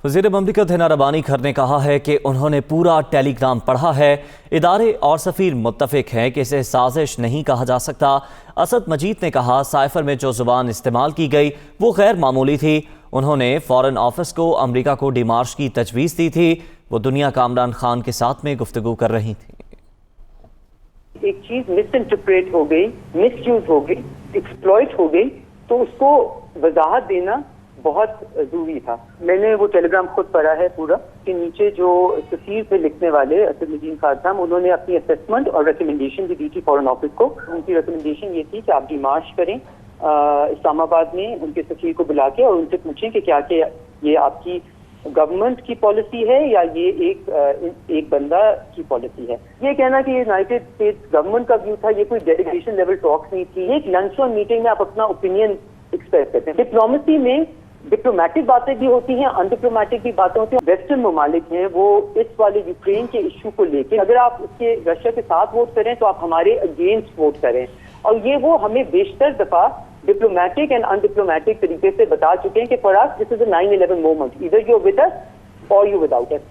وزیر مملکت ہینا ربانی خر نے کہا ہے کہ انہوں نے پورا ٹیلی گرام پڑھا ہے۔ ادارے اور سفیر متفق ہیں کہ اسے سازش نہیں کہا جا سکتا۔ اسد مجید نے کہا سائفر میں جو زبان استعمال کی گئی وہ غیر معمولی تھی۔ انہوں نے فارن آفس کو امریکہ کو ڈیمارش کی تجویز دی تھی۔ وہ دنیا کا عمران خان کے ساتھ میں گفتگو کر رہی تھی۔ ایک چیز مس انٹرپریٹ ہو گئی، مس یوز ہو گئی، ایکسپلوئٹ ہو گئی، تو اس کو وضاحت دینا بہت ضروری تھا۔ میں نے وہ ٹیلی گرام خود پڑھا ہے پورا، کہ نیچے جو سفیر تھے لکھنے والے اسد مجید خان صاحب، انہوں نے اپنی اسسمنٹ اور ریکمنڈیشن بھی دی تھی فارن آفس کو۔ ان کی ریکمنڈیشن یہ تھی کہ آپ ڈیمارش کریں اسلام آباد میں، ان کے سفیر کو بلا کے اور ان سے پوچھیں کہ کیا کہ یہ آپ کی گورنمنٹ کی پالیسی ہے یا یہ ایک بندہ کی پالیسی ہے۔ یہ کہنا کہ یہ یونائٹڈ اسٹیٹس گورنمنٹ کا ویو تھا، یہ کوئی ڈیلیگیشن لیول ٹاکس نہیں تھی، ایک لنچ آن میٹنگ میں آپ اپنا اوپینین ایکسپریس کرتے ہیں۔ ڈپلومیسی میں ڈپلومیٹک باتیں بھی ہوتی ہیں، ان ڈپلومیٹک بھی باتیں ہوتی ہیں۔ ویسٹرن ممالک ہیں وہ اس والے یوکرین کے ایشو کو لے کے اگر آپ اس کے رشیا کے ساتھ ووٹ کریں تو آپ ہمارے اگینسٹ ووٹ کریں، اور یہ وہ ہمیں بیشتر دفعہ ڈپلومیٹک اینڈ ان ڈپلومیٹک طریقے سے بتا چکے ہیں کہ for us this is a 9/11 moment, either you with us or you without us.